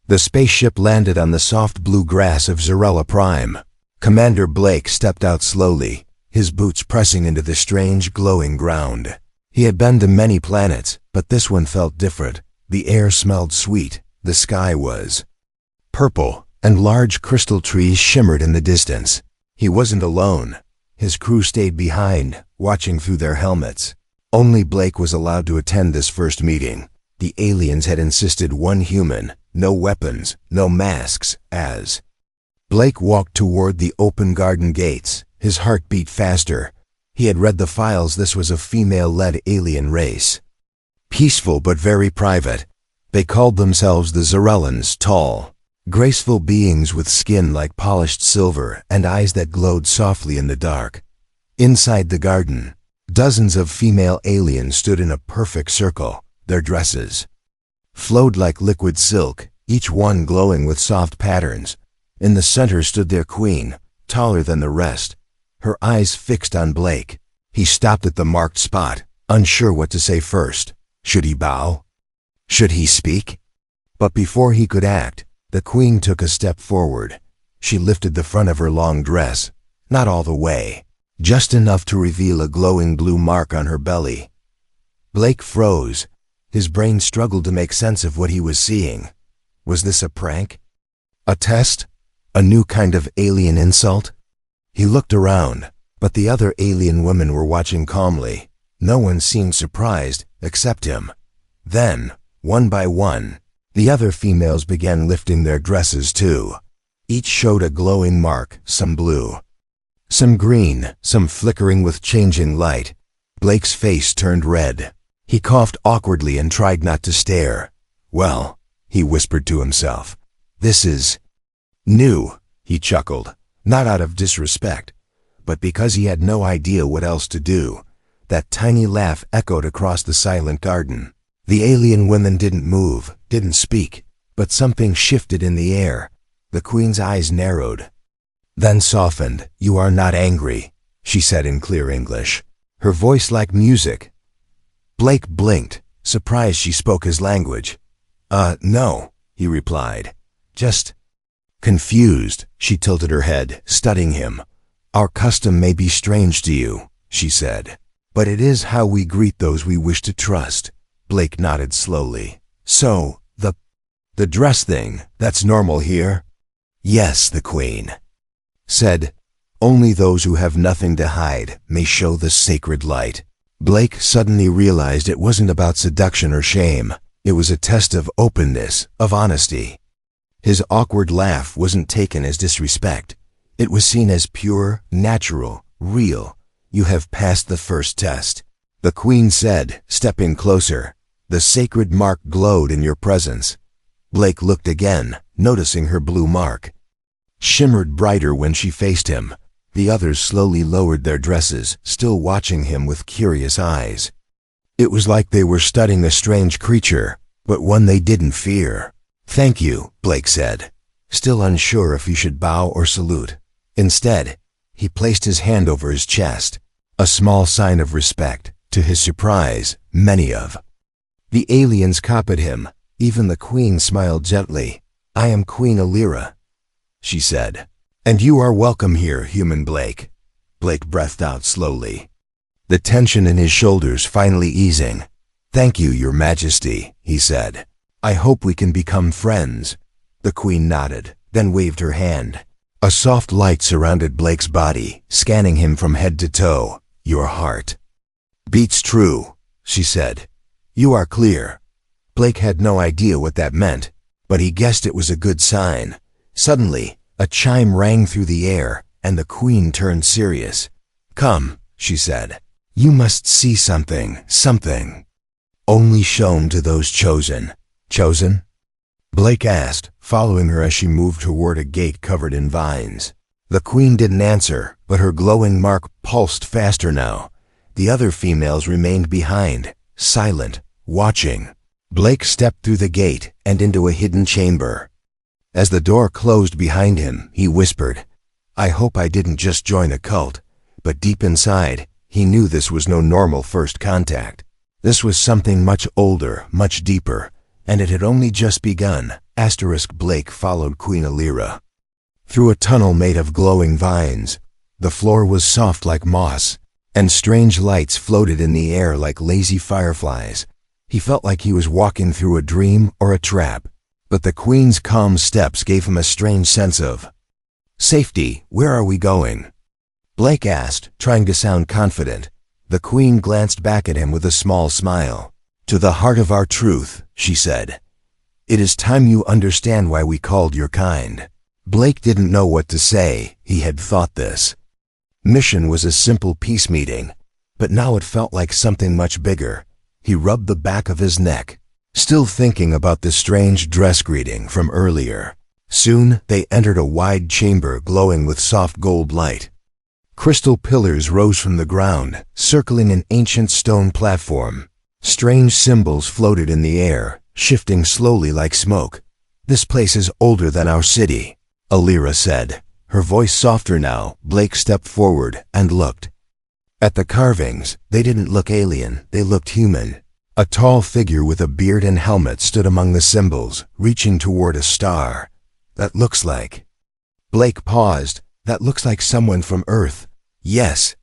The spaceship landed on the soft blue grass of Zarella Prime. Commander Blake stepped out slowly, his boots pressing into the strange, glowing ground. He had been to many planets, but this one felt different. The air smelled sweet, the sky was purple, and large crystal trees shimmered in the distance. He wasn't alone. His crew stayed behind, watching through their helmets. Only Blake was allowed to attend this first meeting. The aliens had insisted one human, no weapons, no masks, as Blake walked toward the open garden gates. His heart beat faster. He had read the files. This was a female-led alien race. Peaceful but very private. They called themselves the Zarellans, tall, graceful beings with skin like polished silver and eyes that glowed softly in the dark. Inside the garden, dozens of female aliens stood in a perfect circle. Their dresses flowed like liquid silk, each one glowing with soft patterns. In the center stood their queen, taller than the rest, her eyes fixed on Blake. He stopped at the marked spot, unsure what to say first. Should he bow? Should he speak? But before he could act, the queen took a step forward. She lifted the front of her long dress, not all the way, just enough to reveal a glowing blue mark on her belly. Blake froze. His brain struggled to make sense of what he was seeing. Was this a prank? A test? A new kind of alien insult? He looked around, but the other alien women were watching calmly. No one seemed surprised, except him. Then, one by one, the other females began lifting their dresses too. Each showed a glowing mark, some blue, some green, some flickering with changing light. Blake's face turned red. He coughed awkwardly and tried not to stare. Well, he whispered to himself, this is new, he chuckled, not out of disrespect, but because he had no idea what else to do. That tiny laugh echoed across the silent garden. The alien women didn't move, didn't speak, but something shifted in the air. The queen's eyes narrowed, then softened. You are not angry, she said in clear English, her voice like music. Blake blinked, surprised she spoke his language. No, he replied. Just confused. She tilted her head, studying him. Our custom may be strange to you, she said, but it is how we greet those we wish to trust. Blake nodded slowly. So, the dress thing, that's normal here? Yes, the queen said. Only those who have nothing to hide may show the sacred light. Blake suddenly realized it wasn't about seduction or shame. It was a test of openness, of honesty. His awkward laugh wasn't taken as disrespect. It was seen as pure, natural, real. You have passed the first test, the queen said, stepping closer. The sacred mark glowed in your presence. Blake looked again, noticing her blue mark shimmered brighter when she faced him. The others slowly lowered their dresses, still watching him with curious eyes. It was like they were studying a strange creature, but one they didn't fear. Thank you, Blake said, still unsure if he should bow or salute. Instead, he placed his hand over his chest, a small sign of respect. To his surprise, many of the aliens copied him. Even the queen smiled gently. I am Queen Alira, she said. And you are welcome here, human Blake. Blake breathed out slowly, the tension in his shoulders finally easing. Thank you, Your Majesty, he said. I hope we can become friends. The queen nodded, then waved her hand. A soft light surrounded Blake's body, scanning him from head to toe. Your heart beats true, she said. You are clear. Blake had no idea what that meant, but he guessed it was a good sign. Suddenly, a chime rang through the air, and the queen turned serious. Come, she said. You must see something, something only shown to those chosen. Chosen? Blake asked, following her as she moved toward a gate covered in vines. The queen didn't answer, but her glowing mark pulsed faster now. The other females remained behind, silent, watching. Blake stepped through the gate and into a hidden chamber. As the door closed behind him, he whispered, I hope I didn't just join a cult. But deep inside, he knew this was no normal first contact. This was something much older, much deeper. and it had only just begun. Blake followed Queen Alira through a tunnel made of glowing vines. The floor was soft like moss, and strange lights floated in the air like lazy fireflies. He felt like he was walking through a dream or a trap, but the Queen's calm steps gave him a strange sense of safety. "Where are we going?" Blake asked, trying to sound confident. The Queen glanced back at him with a small smile. "To the heart of our truth," she said. "It is time you understand why we called your kind." Blake didn't know what to say. He had thought this mission was a simple peace meeting, but now it felt like something much bigger. He rubbed the back of his neck, still thinking about the strange dress greeting from earlier. Soon they entered a wide chamber glowing with soft gold light. Crystal pillars rose from the ground, circling an ancient stone platform. Strange symbols floated in the air, shifting slowly like smoke. "This place is older than our city," Alira said, her voice softer now. Blake stepped forward and looked at the carvings. They didn't look alien, they looked human. A tall figure with a beard and helmet stood among the symbols, reaching toward a star. "That looks like..." Blake paused. "That looks like someone from Earth." "Yes,"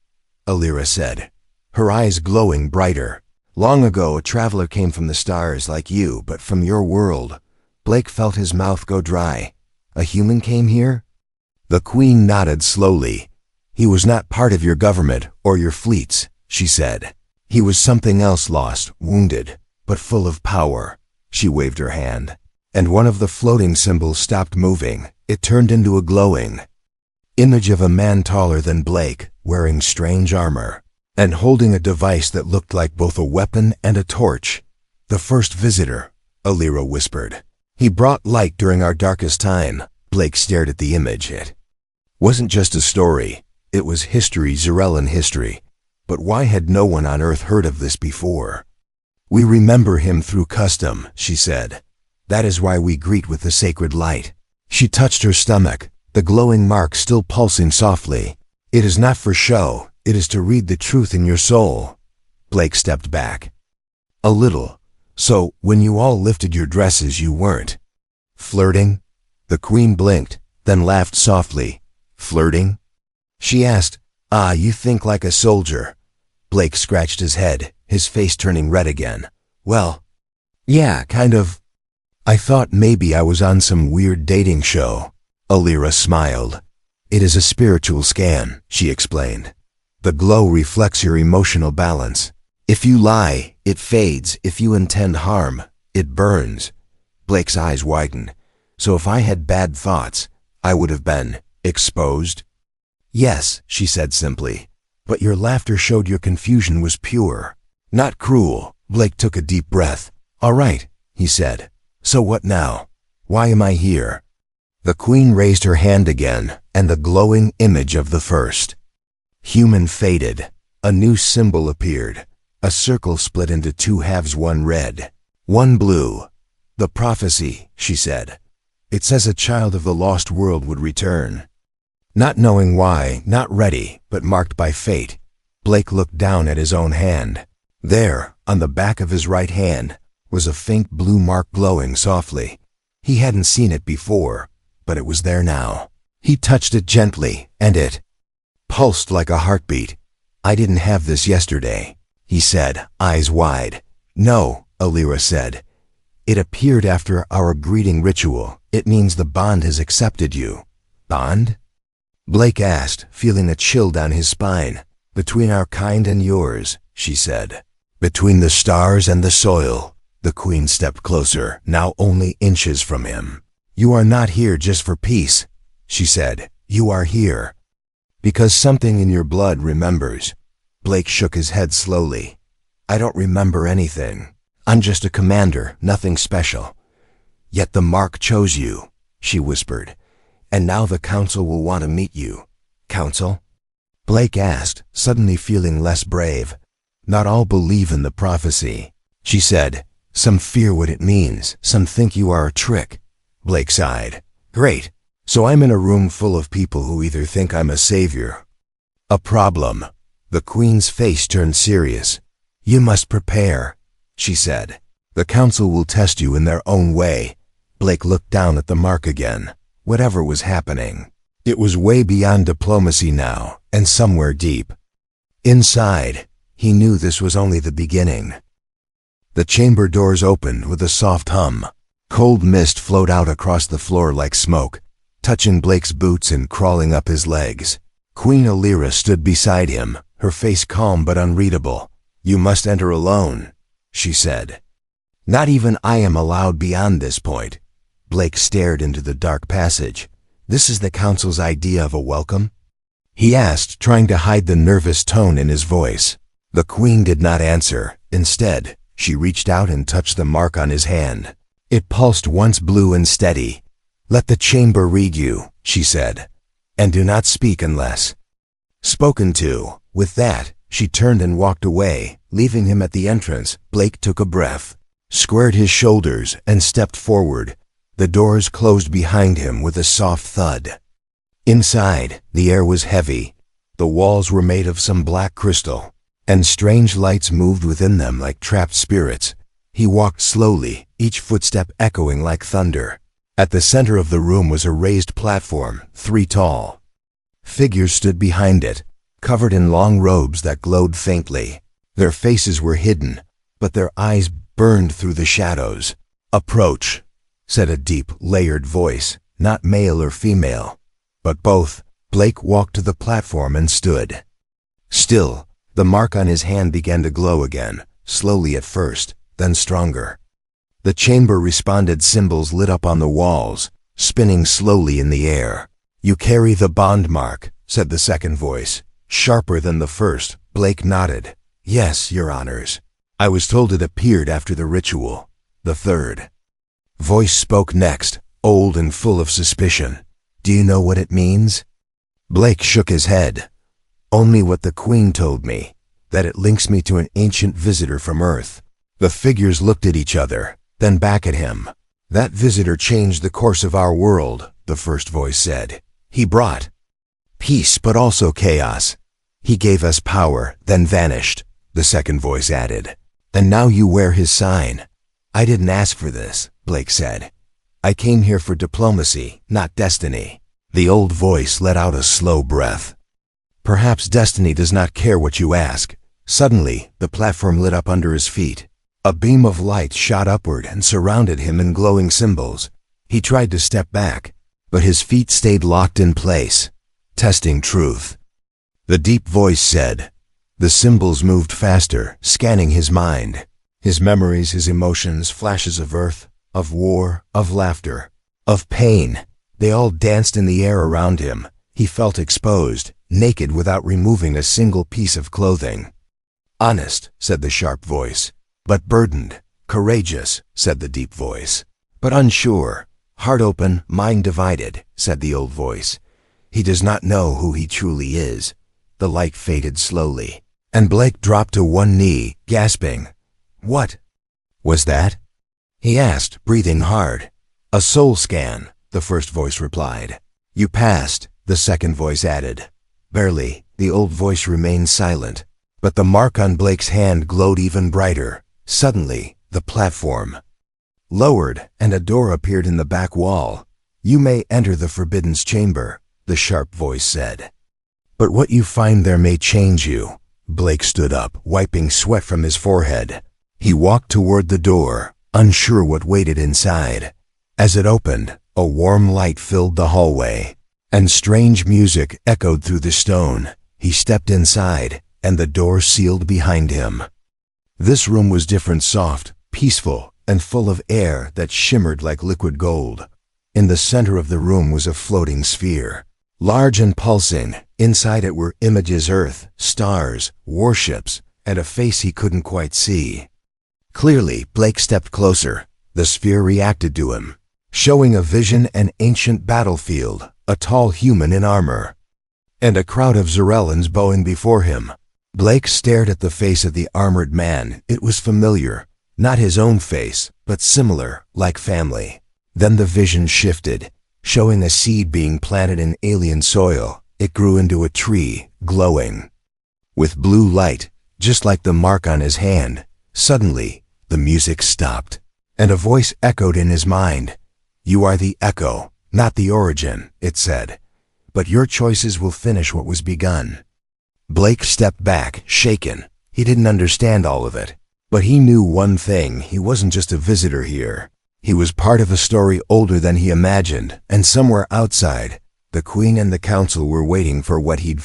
Alira said, her eyes glowing brighter. "Long ago a traveler came from the stars like you, but from your world." Blake felt his mouth go dry. "A human came here?" The Queen nodded slowly. "He was not part of your government or your fleets," she said. "He was something else, lost, wounded, but full of power." She waved her hand, and one of the floating symbols stopped moving. It turned into a glowing image of a man taller than Blake, wearing strange armor, and holding a device that looked like both a weapon and a torch. "The first visitor," Alira whispered. "He brought light during our darkest time." Blake stared at the image. It wasn't just a story. It was history, Zarellan history. But why had no one on Earth heard of this before? "We remember him through custom," she said. "That is why we greet with the sacred light." She touched her stomach, the glowing mark still pulsing softly. "It is not for show. It is to read the truth in your soul." Blake stepped back a little. "So, when you all lifted your dresses, you weren't flirting?" The Queen blinked, then laughed softly. "Flirting?" she asked. "Ah, you think like a soldier." Blake scratched his head, his face turning red again. "Well, yeah, kind of. I thought maybe I was on some weird dating show." Alira smiled. "It is a spiritual scan," she explained. "The glow reflects your emotional balance. If you lie, it fades. If you intend harm, it burns." Blake's eyes widened. "So if I had bad thoughts, I would have been exposed?" "Yes," she said simply. "But your laughter showed your confusion was pure, not cruel." Blake took a deep breath. "All right," he said. "So what now? Why am I here?" The Queen raised her hand again, and the glowing image of the first human faded. A new symbol appeared. A circle split into two halves, one red, one blue. "The prophecy," she said. "It says a child of the lost world would return." Not knowing why, not ready, but marked by fate, Blake looked down at his own hand. There, on the back of his right hand, was a faint blue mark glowing softly. He hadn't seen it before, but it was there now. He touched it gently, and it pulsed like a heartbeat. "I didn't have this yesterday," he said, eyes wide. "No," Alira said. "It appeared after our greeting ritual. It means the bond has accepted you." "Bond?" Blake asked, feeling a chill down his spine. "Between our kind and yours," she said. "Between the stars and the soil." The Queen stepped closer, now only inches from him. "You are not here just for peace," she said. "You are here because something in your blood remembers." Blake shook his head slowly. "I don't remember anything. I'm just a commander, nothing special." "Yet the mark chose you," she whispered. "And now the council will want to meet you." "Council?" Blake asked, suddenly feeling less brave. "Not all believe in the prophecy," she said. "Some fear what it means. Some think you are a trick." Blake sighed. "Great. So I'm in a room full of people who either think I'm a savior, a problem." The Queen's face turned serious. "You must prepare," she said. The council will test you in their own way. Blake looked down at the mark again. Whatever was happening, it was way beyond diplomacy now, and somewhere deep. Inside, he knew this was only the beginning. The chamber doors opened with a soft hum. Cold mist flowed out across the floor like smoke, touching Blake's boots and crawling up his legs. Queen Alira stood beside him, her face calm but unreadable. "You must enter alone," she said. "Not even I am allowed beyond this point." Blake stared into the dark passage. "This is the council's idea of a welcome?" he asked, trying to hide the nervous tone in his voice. The queen did not answer. Instead, she reached out and touched the mark on his hand. It pulsed once blue and steady. "Let the chamber read you," she said, "and do not speak unless spoken to." With that, she turned and walked away, leaving him at the entrance. Blake took a breath, squared his shoulders, and stepped forward. The doors closed behind him with a soft thud. Inside, the air was heavy. The walls were made of some black crystal, and strange lights moved within them like trapped spirits. He walked slowly, each footstep echoing like thunder. At the center of the room was a raised platform, 3 tall. Figures stood behind it, covered in long robes that glowed faintly. Their faces were hidden, but their eyes burned through the shadows. "Approach," said a deep, layered voice, not male or female, but both. Blake walked to the platform and stood still. The mark on his hand began to glow again, slowly at first, then stronger. The chamber responded. Symbols lit up on the walls, spinning slowly in the air. "You carry the bond mark," said the second voice, sharper than the first. Blake nodded. "Yes, your honors. I was told it appeared after the ritual." The third voice spoke next, old and full of suspicion. "Do you know what it means?" Blake shook his head. "Only what the queen told me, that it links me to an ancient visitor from Earth." The figures looked at each other, then back at him. "That visitor changed the course of our world," the first voice said. "He brought peace but also chaos. He gave us power, then vanished," the second voice added. "And now you wear his sign." "I didn't ask for this," Blake said. "I came here for diplomacy, not destiny." The old voice let out a slow breath. "Perhaps destiny does not care what you ask." Suddenly, the platform lit up under his feet. A beam of light shot upward and surrounded him in glowing symbols. He tried to step back, but his feet stayed locked in place, testing truth. The deep voice said. The symbols moved faster, scanning his mind. His memories, his emotions, flashes of Earth, of war, of laughter, of pain. They all danced in the air around him. He felt exposed, naked without removing a single piece of clothing. "Honest," said the sharp voice. "But burdened. Courageous," said the deep voice. "But unsure. Heart open, mind divided," said the old voice. "He does not know who he truly is." The light faded slowly, and Blake dropped to one knee, gasping. "What was that?" he asked, breathing hard. "A soul scan," the first voice replied. "You passed," the second voice added. Barely, the old voice remained silent, but the mark on Blake's hand glowed even brighter. Suddenly, the platform lowered, and a door appeared in the back wall. "You may enter the Forbidden's chamber," the sharp voice said. "But what you find there may change you." Blake stood up, wiping sweat from his forehead. He walked toward the door, unsure what waited inside. As it opened, a warm light filled the hallway, and strange music echoed through the stone. He stepped inside, and the door sealed behind him. This room was different, soft, peaceful, and full of air that shimmered like liquid gold. In the center of the room was a floating sphere, large and pulsing. Inside it were images, Earth, stars, warships, and a face he couldn't quite see. Clearly, Blake stepped closer. The sphere reacted to him, showing a vision: an ancient battlefield, a tall human in armor, and a crowd of Zerellans bowing before him. Blake stared at the face of the armored man. It was familiar, not his own face, but similar, like family. Then the vision shifted, showing a seed being planted in alien soil. It grew into a tree, glowing with blue light, just like the mark on his hand. Suddenly, The music stopped, and a voice echoed in his mind. "You are the echo, not the origin," it said. "But your choices will finish what was begun." Blake stepped back, shaken. He didn't understand all of it. But he knew one thing: he wasn't just a visitor here. He was part of a story older than he imagined, and somewhere outside, the Queen and the Council were waiting for what he'd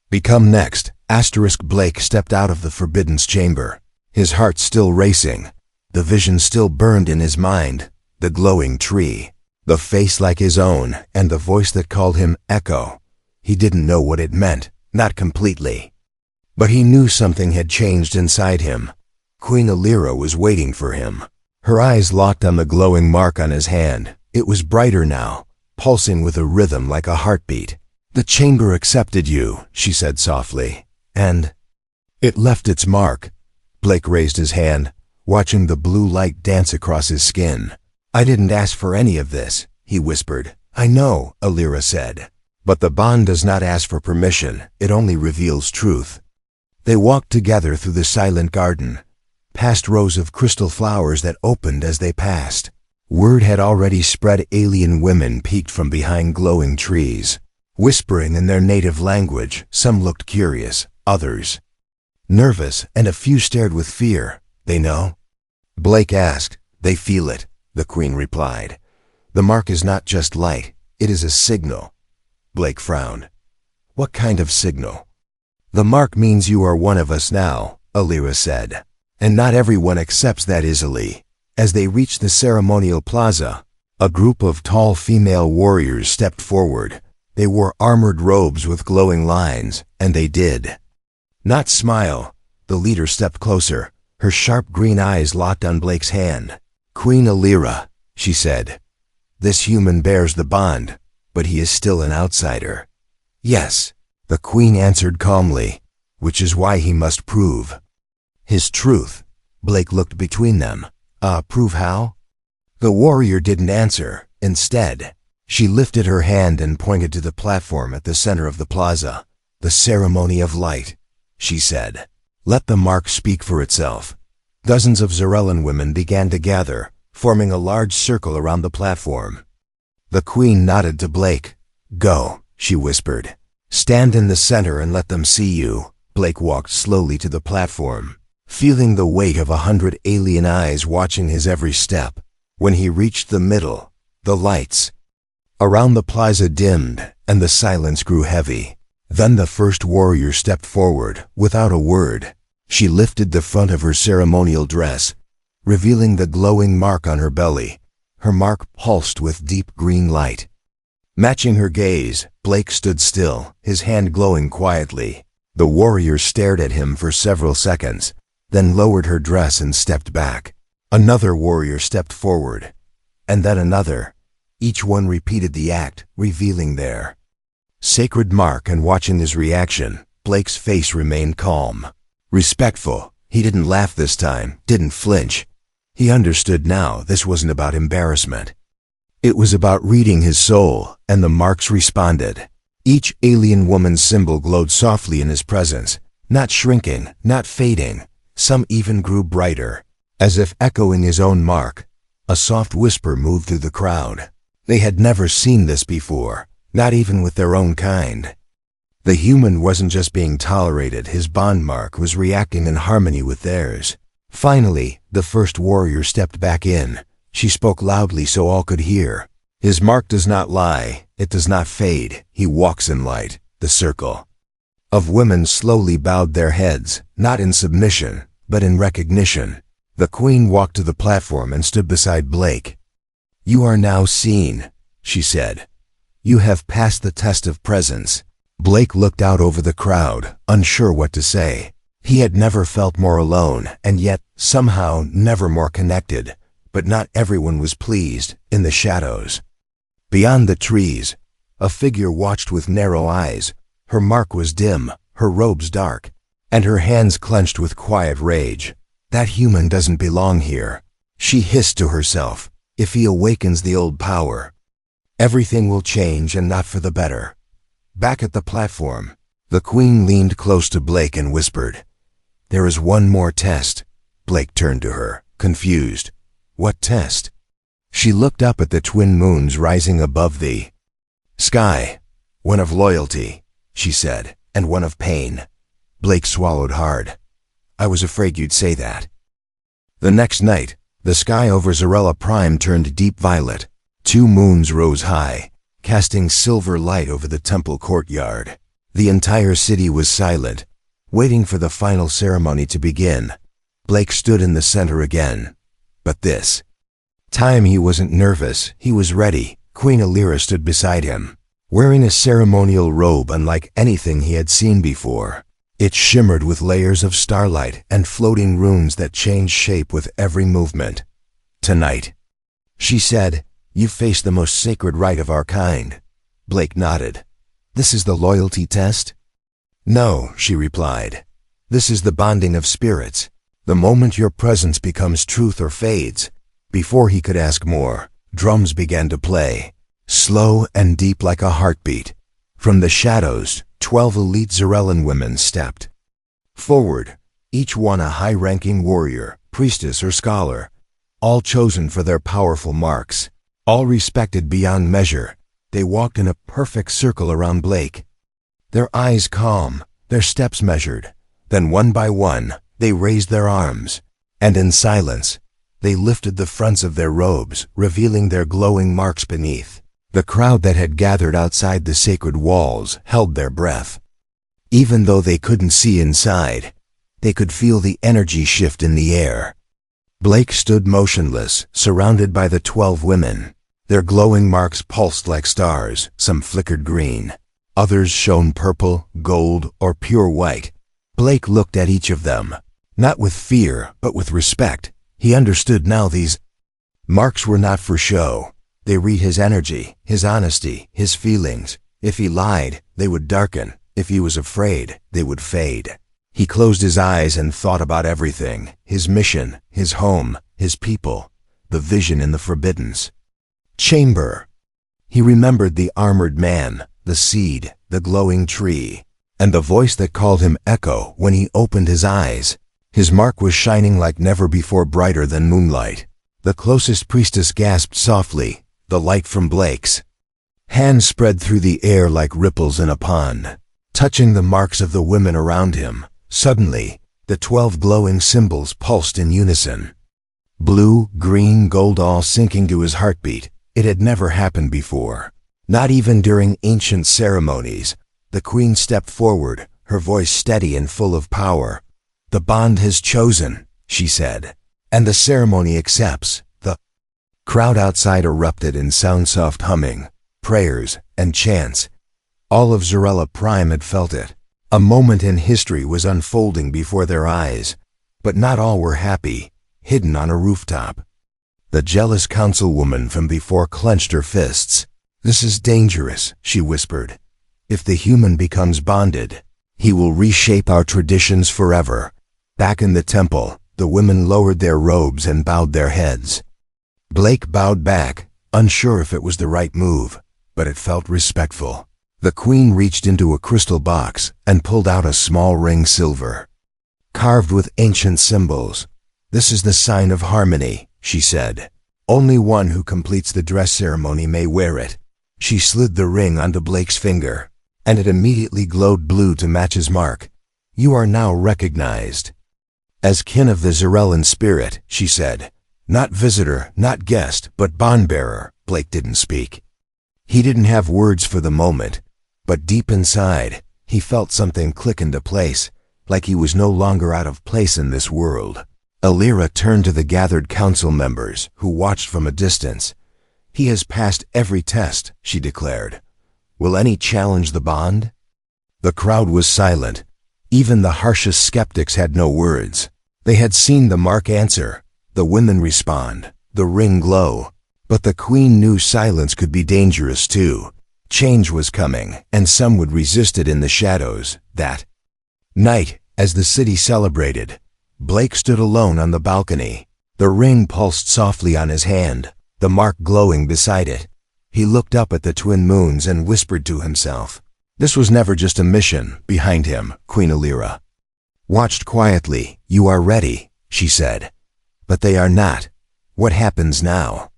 become next. Blake stepped out of the Forbidden's chamber, his heart still racing. The vision still burned in his mind: the glowing tree, the face like his own, and the voice that called him Echo. He didn't know what it meant, not completely. But he knew something had changed inside him. Queen Alira was waiting for him. Her eyes locked on the glowing mark on his hand. It was brighter now, pulsing with a rhythm like a heartbeat. "The chamber accepted you," she said softly, "and it left its mark." Blake raised his hand, watching the blue light dance across his skin. "I didn't ask for any of this," he whispered. "I know," Alira said. "But the bond does not ask for permission, it only reveals truth." They walked together through the silent garden, past rows of crystal flowers that opened as they passed. Word had already spread: alien women peeked from behind glowing trees, whispering in their native language. Some looked curious, others nervous, and a few stared with fear. "They know?" Blake asked. "They feel it," the Queen replied. "The mark is not just light, it is a signal." Blake frowned. "What kind of signal?" "The mark means you are one of us now," Alira said. "And not everyone accepts that easily." As they reached the ceremonial plaza, a group of tall female warriors stepped forward. They wore armored robes with glowing lines, and they did not smile. The leader stepped closer, her sharp green eyes locked on Blake's hand. "Queen Alira," she said, "this human bears the bond, but he is still an outsider." "Yes," the Queen answered calmly, "which is why he must prove his truth." Blake looked between them. Prove how?" The warrior didn't answer. Instead, she lifted her hand and pointed to the platform at the center of the plaza. "The ceremony of light," she said. "Let the mark speak for itself." Dozens of Zarellan women began to gather, forming a large circle around the platform. The Queen nodded to Blake. "Go," she whispered. "Stand in the center and let them see you." Blake walked slowly to the platform, feeling the weight of 100 alien eyes watching his every step. When he reached the middle, the lights around the plaza dimmed, and the silence grew heavy. Then the first warrior stepped forward, without a word. She lifted the front of her ceremonial dress, revealing the glowing mark on her belly. Her mark pulsed with deep green light. Matching her gaze, Blake stood still, his hand glowing quietly. The warrior stared at him for several seconds, then lowered her dress and stepped back. Another warrior stepped forward, and then another. Each one repeated the act, revealing their sacred mark, and watching his reaction, Blake's face remained calm, respectful. He didn't laugh this time, didn't flinch. He understood now this wasn't about embarrassment. It was about reading his soul, and the marks responded. Each alien woman's symbol glowed softly in his presence, not shrinking, not fading. Some even grew brighter, as if echoing his own mark. A soft whisper moved through the crowd. They had never seen this before, not even with their own kind. The human wasn't just being tolerated, his bond mark was reacting in harmony with theirs. Finally, the first warrior stepped back in. She spoke loudly so all could hear. "His mark does not lie, it does not fade, he walks in light." The circle of women slowly bowed their heads, not in submission, but in recognition. The Queen walked to the platform and stood beside Blake. "You are now seen," she said. "You have passed the test of presence." Blake looked out over the crowd, unsure what to say. He had never felt more alone, and yet, somehow, never more connected. But not everyone was pleased. In the shadows, beyond the trees, a figure watched with narrow eyes. Her mark was dim, her robes dark, and her hands clenched with quiet rage. "That human doesn't belong here," she hissed to herself. "If he awakens the old power, everything will change, and not for the better." Back at the platform, the Queen leaned close to Blake and whispered, "There is one more test, Blake turned to her, confused. What test? She looked up at the twin moons rising above the sky. One of loyalty, she said, and one of pain. Blake swallowed hard. I was afraid you'd say that. The next night, the sky over Zarella Prime turned deep violet. 2 moons rose high, casting silver light over the temple courtyard. The entire city was silent, waiting for the final ceremony to begin. Blake stood in the center again. But this time he wasn't nervous, he was ready. Queen Alira stood beside him, wearing a ceremonial robe unlike anything he had seen before. It shimmered with layers of starlight and floating runes that changed shape with every movement. Tonight, she said, you face the most sacred rite of our kind. Blake nodded. This is the loyalty test? No, she replied. This is the bonding of spirits. The moment your presence becomes truth or fades. Before he could ask more, drums began to play, slow and deep like a heartbeat. From the shadows, 12 elite Zarellan women stepped forward, each one a high-ranking warrior, priestess or scholar, all chosen for their powerful marks, all respected beyond measure. They walked in a perfect circle around Blake, their eyes calm, their steps measured. Then one by one, they raised their arms, and in silence, they lifted the fronts of their robes, revealing their glowing marks beneath. The crowd that had gathered outside the sacred walls held their breath. Even though they couldn't see inside, they could feel the energy shift in the air. Blake stood motionless, surrounded by the 12 women. Their glowing marks pulsed like stars, some flickered green. Others shone purple, gold, or pure white. Blake looked at each of them, not with fear, but with respect. He understood now these marks were not for show. They read his energy, his honesty, his feelings. If he lied, they would darken. If he was afraid, they would fade. He closed his eyes and thought about everything, his mission, his home, his people, the vision in the forbiddens chamber. He remembered the armored man, the seed, the glowing tree, and the voice that called him Echo when he opened his eyes. His mark was shining like never before, brighter than moonlight. The closest priestess gasped softly, the light from Blake's hand spread through the air like ripples in a pond, touching the marks of the women around him. Suddenly, the 12 glowing symbols pulsed in unison. Blue, green, gold, all syncing to his heartbeat. It had never happened before. Not even during ancient ceremonies. The queen stepped forward, her voice steady and full of power. The bond has chosen, she said, and the ceremony accepts. The crowd outside erupted in sound-soft humming, prayers, and chants. All of Zarella Prime had felt it. A moment in history was unfolding before their eyes, but not all were happy. Hidden on a rooftop, the jealous councilwoman from before clenched her fists. This is dangerous, she whispered. If the human becomes bonded, he will reshape our traditions forever. Back in the temple, the women lowered their robes and bowed their heads. Blake bowed back, unsure if it was the right move, but it felt respectful. The queen reached into a crystal box and pulled out a small ring, silver, carved with ancient symbols. This is the sign of harmony, she said. Only one who completes the dress ceremony may wear it. She slid the ring onto Blake's finger, and it immediately glowed blue to match his mark. You are now recognized as kin of the Zarellan spirit, she said. Not visitor, not guest, but bond-bearer. Blake didn't speak. He didn't have words for the moment, but deep inside, he felt something click into place, like he was no longer out of place in this world. Alira turned to the gathered council members, who watched from a distance. He has passed every test, she declared. Will any challenge the bond? The crowd was silent. Even the harshest skeptics had no words. They had seen the mark answer, the women respond, the ring glow. But the queen knew silence could be dangerous too. Change was coming, and some would resist it in the shadows. That night, as the city celebrated, Blake stood alone on the balcony. The ring pulsed softly on his hand, the mark glowing beside it. He looked up at the twin moons and whispered to himself. This was never just a mission. Behind him, Queen Alira watched quietly. You are ready, she said. But they are not. What happens now?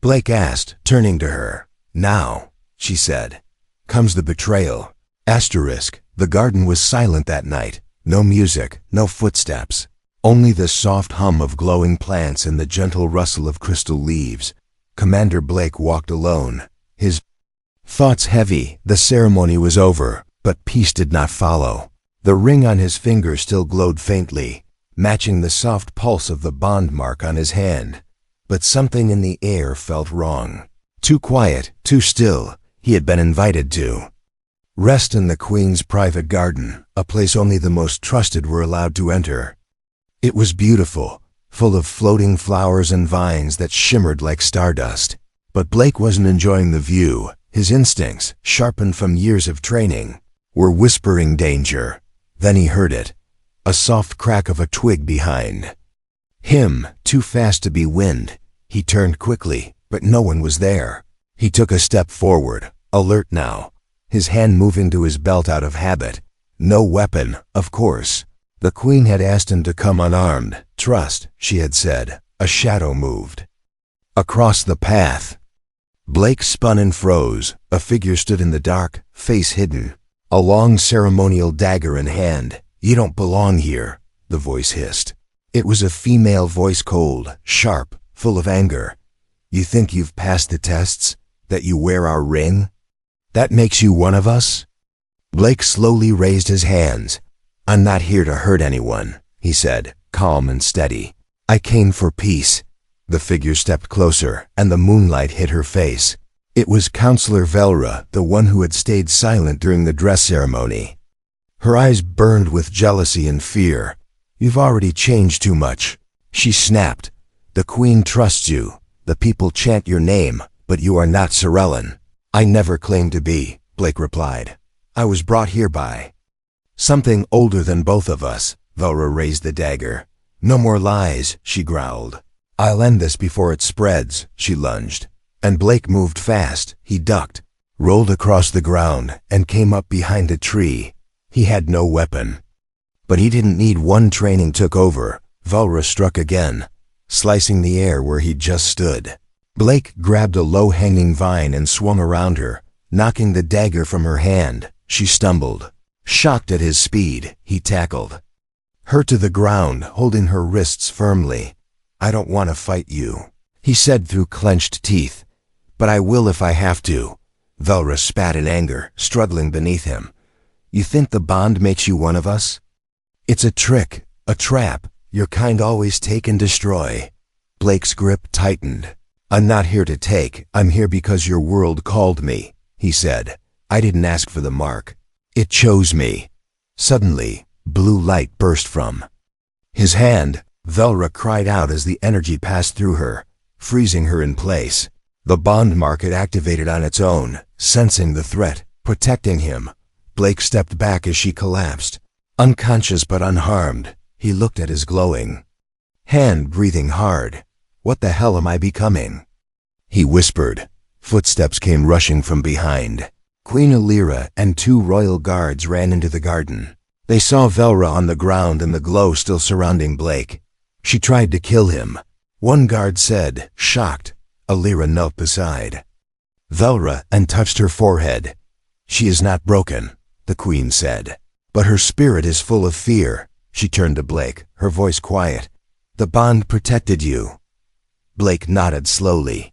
Blake asked, turning to her. Now, she said, comes the betrayal. Asterisk, the garden was silent that night. No music, no footsteps. Only the soft hum of glowing plants and the gentle rustle of crystal leaves. Commander Blake walked alone, his thoughts heavy. The ceremony was over, but peace did not follow. The ring on his finger still glowed faintly, matching the soft pulse of the bond mark on his hand. But something in the air felt wrong. Too quiet, too still. He had been invited to rest in the Queen's private garden, a place only the most trusted were allowed to enter. It was beautiful, full of floating flowers and vines that shimmered like stardust. But Blake wasn't enjoying the view. His instincts, sharpened from years of training, were whispering danger. Then he heard it, a soft crack of a twig behind him, too fast to be wind. He turned quickly, but no one was there. He took a step forward, alert now, his hand moving to his belt out of habit. No weapon, of course. The Queen had asked him to come unarmed. Trust, she had said. A shadow moved across the path. Blake spun and froze. A figure stood in the dark, face hidden, a long ceremonial dagger in hand. You don't belong here, the voice hissed. It was a female voice, cold, sharp, full of anger. You think you've passed the tests? That you wear our ring? That makes you one of us? Blake slowly raised his hands. I'm not here to hurt anyone, he said, calm and steady. I came for peace. The figure stepped closer, and the moonlight hit her face. It was Counselor Velra, the one who had stayed silent during the dress ceremony. Her eyes burned with jealousy and fear. You've already changed too much, she snapped. The Queen trusts you. The people chant your name, but you are not Sorellan. I never claimed to be, Blake replied. I was brought here by something older than both of us. Velra raised the dagger. No more lies, she growled. I'll end this before it spreads, she lunged. And Blake moved fast. He ducked, rolled across the ground, and came up behind a tree. He had no weapon. But he didn't need one. Training took over. Velra struck again, slicing the air where he'd just stood. Blake grabbed a low-hanging vine and swung around her, knocking the dagger from her hand. She stumbled. Shocked at his speed, he tackled her to the ground, holding her wrists firmly. I don't want to fight you, he said through clenched teeth. But I will if I have to. Velra spat in anger, struggling beneath him. You think the bond makes you one of us? It's a trick, a trap. Your kind always take and destroy. Blake's grip tightened. I'm not here to take. I'm here because your world called me, he said. I didn't ask for the mark. It chose me. Suddenly, blue light burst from his hand. Velra cried out as the energy passed through her, freezing her in place. The bond mark had activated on its own, sensing the threat, protecting him. Blake stepped back as she collapsed. Unconscious but unharmed, he looked at his glowing hand, breathing hard. What the hell am I becoming? He whispered. Footsteps came rushing from behind. Queen Alira and 2 royal guards ran into the garden. They saw Velra on the ground and the glow still surrounding Blake. She tried to kill him, one guard said, shocked. Alira knelt beside Velra and touched her forehead. She is not broken, the Queen said, but her spirit is full of fear. She turned to Blake, her voice quiet. The bond protected you. Blake nodded slowly.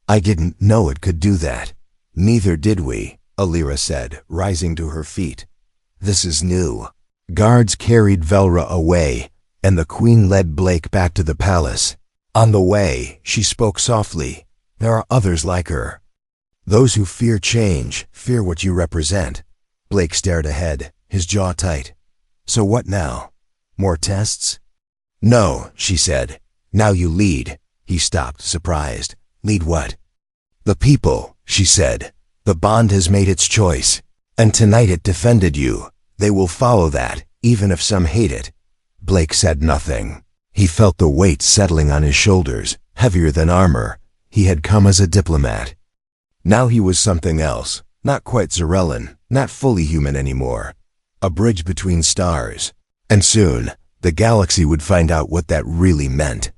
I didn't know it could do that. Neither did we, Alira said, rising to her feet. This is new. Guards carried Velra away, and the Queen led Blake back to the palace. On the way, she spoke softly. There are others like her. Those who fear change, fear what you represent. Blake stared ahead, his jaw tight. So what now? More tests? No, she said. Now you lead. He stopped, surprised. Lead what? The people, she said. The bond has made its choice, and tonight it defended you. They will follow that, even if some hate it. Blake said nothing. He felt the weight settling on his shoulders, heavier than armor. He had come as a diplomat. Now he was something else, not quite Sorellan, not fully human anymore. A bridge between stars. And soon, The galaxy would find out what that really meant.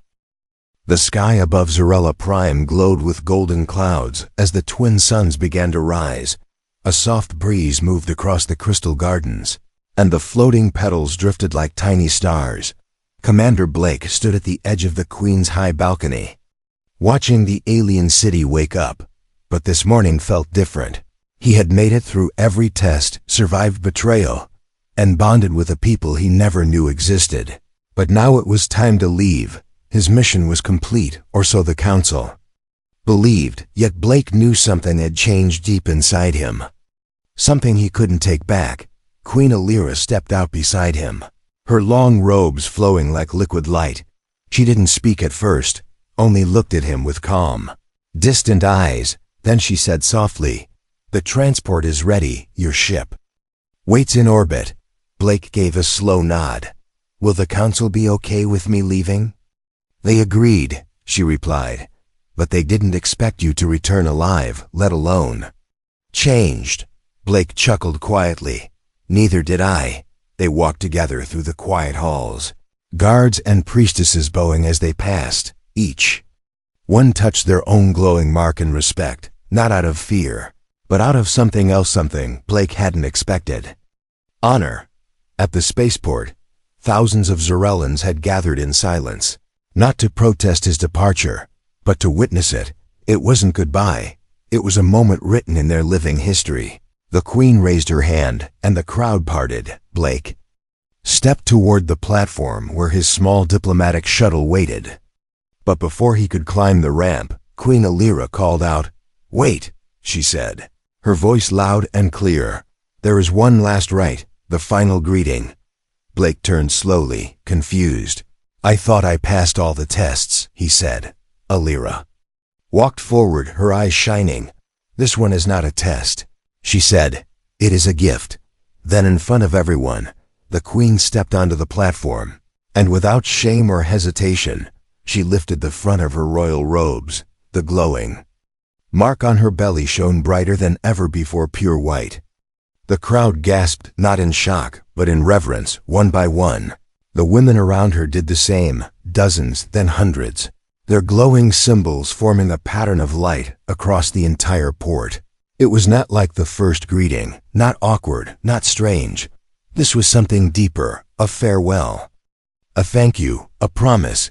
The sky above Zarella Prime glowed with golden clouds as the twin suns began to rise. A soft breeze moved across the crystal gardens, and the floating petals drifted like tiny stars. Commander Blake stood at the edge of the Queen's high balcony, watching the alien city wake up. But this morning felt different. He had made it through every test, survived betrayal, and bonded with a people he never knew existed. But now it was time to leave. His mission was complete, or so the Council believed, yet Blake knew something had changed deep inside him. Something he couldn't take back. Queen Alira stepped out beside him, her long robes flowing like liquid light. She didn't speak at first, only looked at him with calm, distant eyes. Then she said softly, "The transport is ready, your ship waits in orbit." Blake gave a slow nod. "Will the Council be okay with me leaving?" "They agreed," she replied, "but they didn't expect you to return alive, let alone changed." Blake chuckled quietly. "Neither did I." They walked together through the quiet halls, guards and priestesses bowing as they passed. Each one touched their own glowing mark in respect, not out of fear, but out of something else, something Blake hadn't expected. Honor. At the spaceport, thousands of Zarellans had gathered in silence, not to protest his departure, but to witness it. It wasn't goodbye. It was a moment written in their living history. The Queen raised her hand, and the crowd parted. Blake stepped toward the platform where his small diplomatic shuttle waited. But before he could climb the ramp, Queen Alira called out. "Wait," she said, her voice loud and clear. "There is one last rite, the final greeting." Blake turned slowly, confused. "I thought I passed all the tests," he said. Alira walked forward, her eyes shining. "This one is not a test," she said. "It is a gift." Then in front of everyone, the Queen stepped onto the platform, and without shame or hesitation, she lifted the front of her royal robes. The glowing mark on her belly shone brighter than ever before, pure white. The crowd gasped, not in shock, but in reverence, one by one. The women around her did the same, dozens, then hundreds, their glowing symbols forming a pattern of light across the entire port. It was not like the first greeting, not awkward, not strange. This was something deeper, a farewell, a thank you, a promise.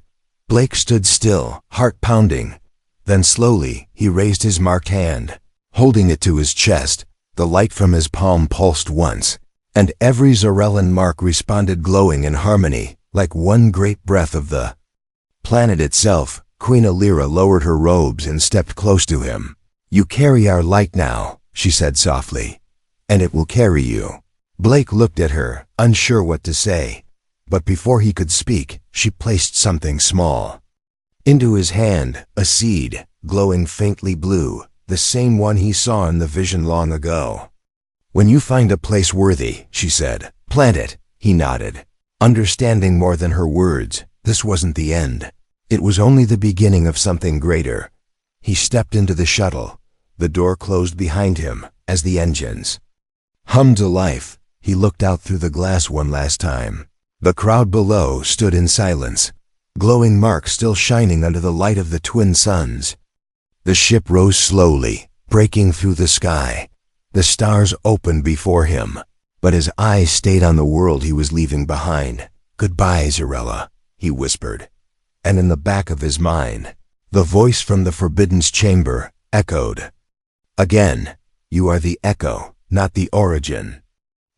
Blake stood still, heart pounding. Then slowly, he raised his marked hand, holding it to his chest. The light from his palm pulsed once, and every Zarellan mark responded, glowing in harmony, like one great breath of the planet itself. Queen Alira lowered her robes and stepped close to him. "You carry our light now," she said softly, "and it will carry you." Blake looked at her, unsure what to say. But before he could speak, she placed something small into his hand, a seed, glowing faintly blue, the same one he saw in the vision long ago. "When you find a place worthy," she said, "plant it." He nodded, understanding more than her words. This wasn't the end. It was only the beginning of something greater. He stepped into the shuttle. The door closed behind him as the engines hummed to life. He looked out through the glass one last time. The crowd below stood in silence, glowing marks still shining under the light of the twin suns. The ship rose slowly, breaking through the sky. The stars opened before him, but his eyes stayed on the world he was leaving behind. "Goodbye, Zarella," he whispered. And in the back of his mind, the voice from the Forbidden's chamber echoed again. "You are the echo, not the origin.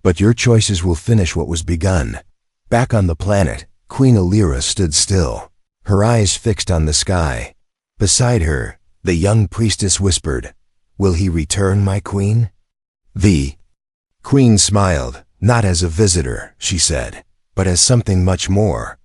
But your choices will finish what was begun." Back on the planet, Queen Alira stood still, her eyes fixed on the sky. Beside her, the young priestess whispered, "Will he return, my queen?" The Queen smiled. "Not as a visitor," she said, "but as something much more."